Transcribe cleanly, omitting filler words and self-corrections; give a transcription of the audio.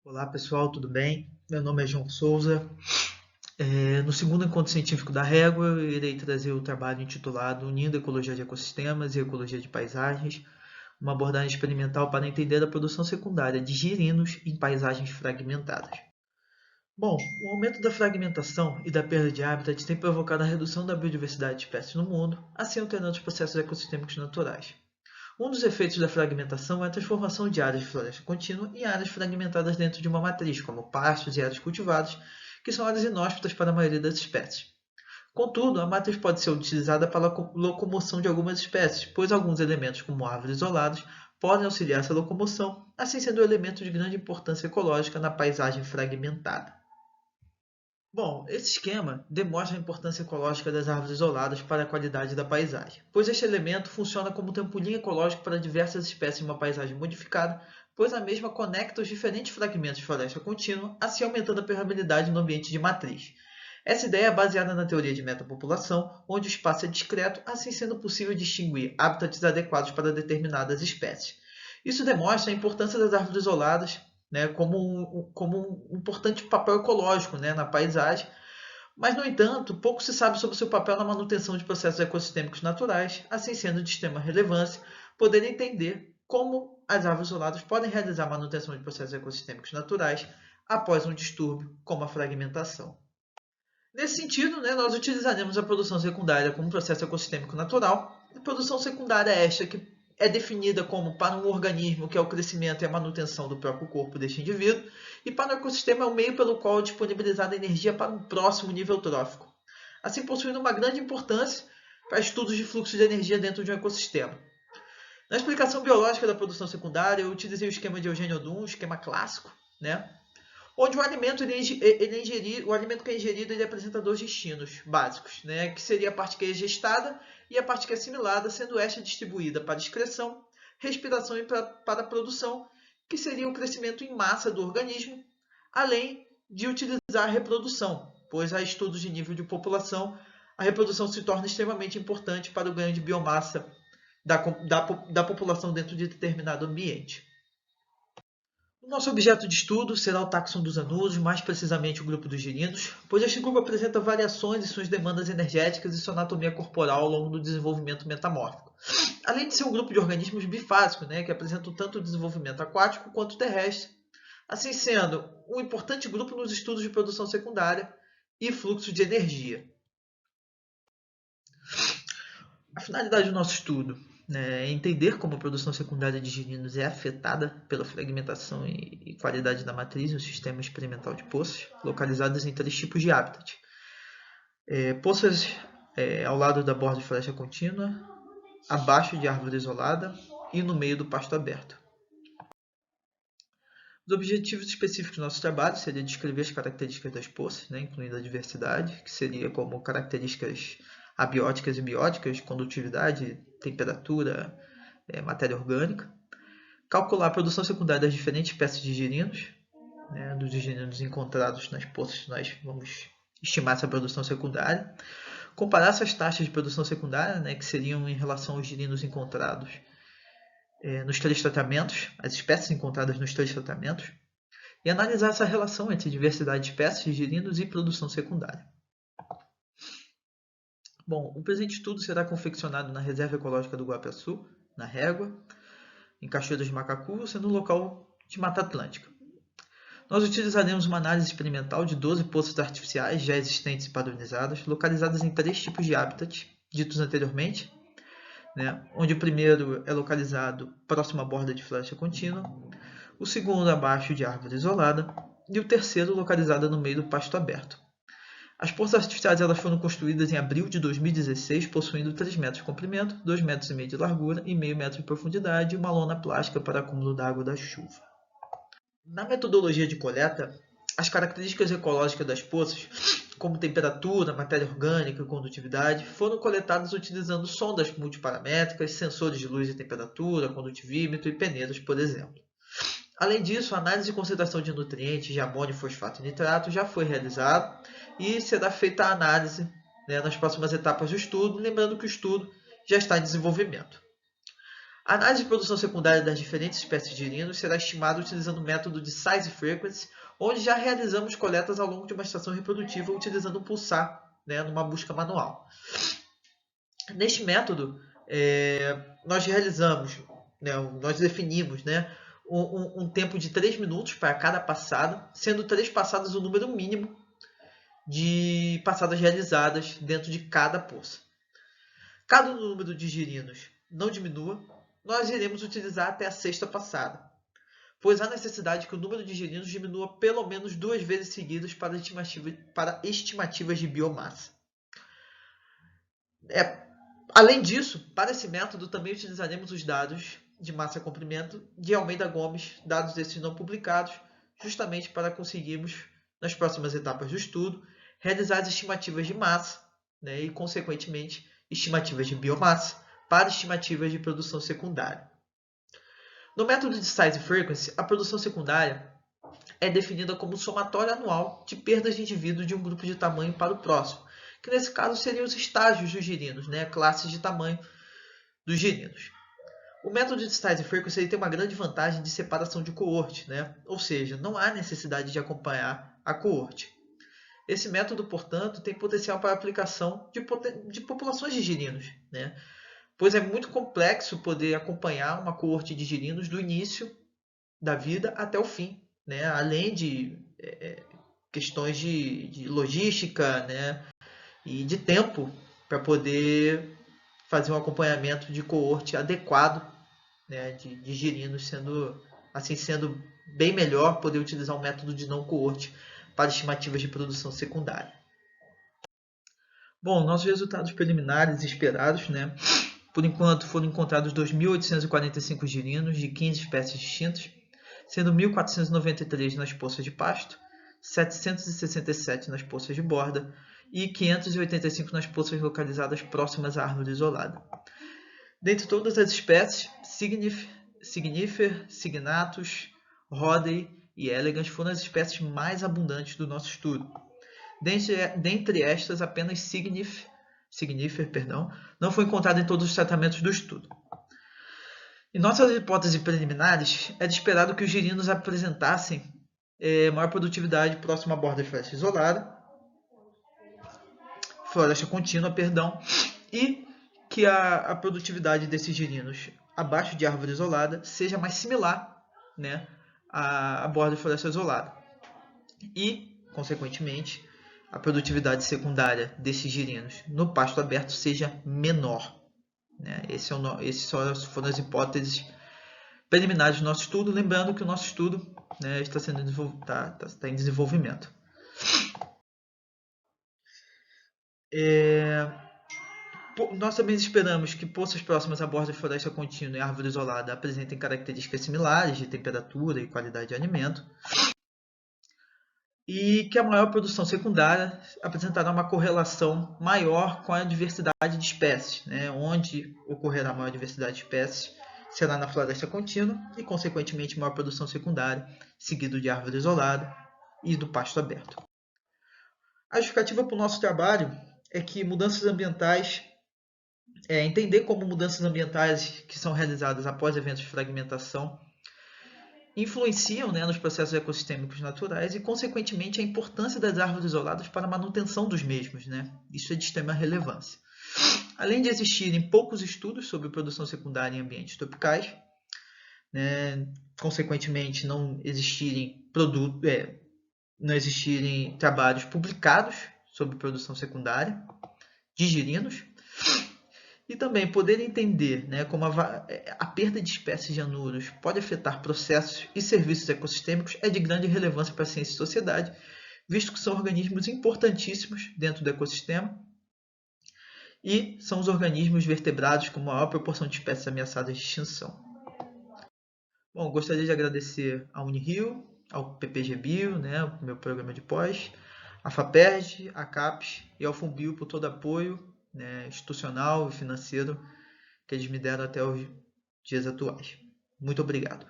Olá pessoal, tudo bem? Meu nome é João Souza. No segundo encontro científico da Régua, eu irei trazer o trabalho intitulado Unindo Ecologia de Ecossistemas e Ecologia de Paisagens, uma abordagem experimental para entender a produção secundária de girinos em paisagens fragmentadas. Bom, o aumento da fragmentação e da perda de habitat tem provocado a redução da biodiversidade de espécies no mundo, assim alterando os processos ecossistêmicos naturais. Um dos efeitos da fragmentação é a transformação de áreas de floresta contínua em áreas fragmentadas dentro de uma matriz, como pastos e áreas cultivadas, que são áreas inóspitas para a maioria das espécies. Contudo, a matriz pode ser utilizada para a locomoção de algumas espécies, pois alguns elementos, como árvores isoladas, podem auxiliar essa locomoção, assim sendo um elemento de grande importância ecológica na paisagem fragmentada. Bom, esse esquema demonstra a importância ecológica das árvores isoladas para a qualidade da paisagem, pois este elemento funciona como trampolim ecológico para diversas espécies em uma paisagem modificada, pois a mesma conecta os diferentes fragmentos de floresta contínua, assim aumentando a permeabilidade no ambiente de matriz. Essa ideia é baseada na teoria de metapopulação, onde o espaço é discreto, assim sendo possível distinguir habitats adequados para determinadas espécies. Isso demonstra a importância das árvores isoladas, né, como um importante papel ecológico, né, na paisagem, mas, no entanto, pouco se sabe sobre o seu papel na manutenção de processos ecossistêmicos naturais, assim sendo de extrema relevância poder entender como as árvores isoladas podem realizar a manutenção de processos ecossistêmicos naturais após um distúrbio, como a fragmentação. Nesse sentido, né, nós utilizaremos a produção secundária como processo ecossistêmico natural. A produção secundária é esta que é definida como para um organismo que é o crescimento e a manutenção do próprio corpo deste indivíduo, e para o ecossistema é o meio pelo qual é disponibilizada energia para um próximo nível trófico, assim possuindo uma grande importância para estudos de fluxo de energia dentro de um ecossistema. Na explicação biológica da produção secundária, eu utilizei o esquema de Eugênio Odum, o esquema clássico, né? Onde o alimento, o alimento que é ingerido ele apresenta dois destinos básicos, né? Que seria a parte que é gestada e a parte que é assimilada, sendo esta distribuída para excreção, respiração e para a produção, que seria o crescimento em massa do organismo, além de utilizar a reprodução, pois há estudos de nível de população, a reprodução se torna extremamente importante para o ganho de biomassa da população dentro de determinado ambiente. O nosso objeto de estudo será o táxon dos anusos, mais precisamente o grupo dos girinos, pois este grupo apresenta variações em suas demandas energéticas e sua anatomia corporal ao longo do desenvolvimento metamórfico. Além de ser um grupo de organismos bifásicos, né, que apresentam tanto o desenvolvimento aquático quanto terrestre, assim sendo um importante grupo nos estudos de produção secundária e fluxo de energia. A finalidade do nosso estudo, né, é entender como a produção secundária de girinos é afetada pela fragmentação e qualidade da matriz no sistema experimental de poças, localizadas em três tipos de habitat. Poças ao lado da borda de floresta contínua, abaixo de árvore isolada e no meio do pasto aberto. Os objetivos específicos do nosso trabalho seria descrever as características das poças, né, incluindo a diversidade, que seria como características abióticas e bióticas, condutividade, temperatura, matéria orgânica. Calcular a produção secundária das diferentes espécies de girinos, né, dos girinos encontrados nas poças, nós vamos estimar essa produção secundária. Comparar essas taxas de produção secundária, né, que seriam em relação aos girinos encontrados nos três tratamentos, as espécies encontradas nos três tratamentos, e analisar essa relação entre diversidade de espécies de girinos e produção secundária. Bom, o presente estudo será confeccionado na Reserva Ecológica do Guapiaçu, na Régua, em Cachoeiras de Macacu, sendo um local de Mata Atlântica. Nós utilizaremos uma análise experimental de 12 poças artificiais já existentes e padronizadas, localizadas em três tipos de habitats, ditos anteriormente, né, onde o primeiro é localizado próximo à borda de floresta contínua, o segundo abaixo de árvore isolada e o terceiro localizado no meio do pasto aberto. As poças artificiais elas foram construídas em abril de 2016, possuindo 3 metros de comprimento, 2,5 metros de largura e meio metro de profundidade e uma lona plástica para acúmulo da água da chuva. Na metodologia de coleta, as características ecológicas das poças, como temperatura, matéria orgânica e condutividade, foram coletadas utilizando sondas multiparamétricas, sensores de luz e temperatura, condutivímetro e peneiras, por exemplo. Além disso, a análise de concentração de nutrientes de amônio, fosfato e nitrato já foi realizada e será feita a análise, né, nas próximas etapas do estudo, lembrando que o estudo já está em desenvolvimento. A análise de produção secundária das diferentes espécies de girinos será estimada utilizando o método de Size Frequency, onde já realizamos coletas ao longo de uma estação reprodutiva utilizando um pulsar, né, numa busca manual. Neste método, nós definimos, né, um tempo de 3 minutos para cada passada, sendo 3 passadas o número mínimo de passadas realizadas dentro de cada poça. Caso o número de girinos não diminua, nós iremos utilizar até a 6ª passada, pois há necessidade que o número de girinos diminua pelo menos 2 vezes seguidas para estimativas de biomassa. Além disso, para esse método também utilizaremos os dados de massa-comprimento de Almeida Gomes, dados esses não publicados, justamente para conseguirmos, nas próximas etapas do estudo, realizar as estimativas de massa, né, e, consequentemente, estimativas de biomassa para estimativas de produção secundária. No método de Size Frequency, a produção secundária é definida como o somatório anual de perdas de indivíduos de um grupo de tamanho para o próximo, que nesse caso seriam os estágios dos girinos, né, classes de tamanho dos girinos. O método de Size Frequency tem uma grande vantagem de separação de coorte, né? Ou seja, não há necessidade de acompanhar a coorte. Esse método, portanto, tem potencial para aplicação de populações de girinos, né? Pois é muito complexo poder acompanhar uma coorte de girinos do início da vida até o fim, né? Além de questões de logística, né, e de tempo para poder fazer um acompanhamento de coorte adequado, né, de girinos, sendo bem melhor poder utilizar um método de não coorte para estimativas de produção secundária. Bom, nossos resultados preliminares esperados, né? Por enquanto, foram encontrados 2.845 girinos de 15 espécies distintas, sendo 1.493 nas poças de pasto, 767 nas poças de borda e 585 nas poças localizadas próximas à árvore isolada. Dentre todas as espécies, Signifer, Signatus, Rhodey e Elegans foram as espécies mais abundantes do nosso estudo. Dentre estas, apenas Signifer não foi encontrado em todos os tratamentos do estudo. Em nossas hipóteses preliminares, era esperado que os girinos apresentassem maior produtividade próxima à borda de floresta contínua, e que a produtividade desses girinos abaixo de árvore isolada seja mais similar, né, à borda de floresta isolada. E, consequentemente, a produtividade secundária desses girinos no pasto aberto seja menor. Né? Essas foram as hipóteses preliminares do nosso estudo. Lembrando que o nosso estudo, né, está em desenvolvimento. Nós também esperamos que poças próximas à borda de floresta contínua e árvore isolada apresentem características similares de temperatura e qualidade de alimento. E que a maior produção secundária apresentará uma correlação maior com a diversidade de espécies, né? Onde ocorrerá maior diversidade de espécies será na floresta contínua e, consequentemente, maior produção secundária, seguido de árvore isolada e do pasto aberto. A justificativa para o nosso trabalho é que mudanças ambientais, entender como mudanças ambientais que são realizadas após eventos de fragmentação influenciam, né, nos processos ecossistêmicos naturais e, consequentemente, a importância das árvores isoladas para a manutenção dos mesmos. Né? Isso é de extrema relevância. Além de existirem poucos estudos sobre produção secundária em ambientes tropicais, né, consequentemente, não existirem trabalhos publicados sobre produção secundária de girinos, e também poder entender, né, como a perda de espécies de anuros pode afetar processos e serviços ecossistêmicos é de grande relevância para a ciência e sociedade, visto que são organismos importantíssimos dentro do ecossistema e são os organismos vertebrados com maior proporção de espécies ameaçadas de extinção. Bom, gostaria de agradecer à Unirio, ao PPG-Bio, né, o meu programa de pós, à FAPERJ, à CAPES e ao FUNBio por todo apoio, né, institucional e financeiro que eles me deram até os dias atuais. Muito obrigado.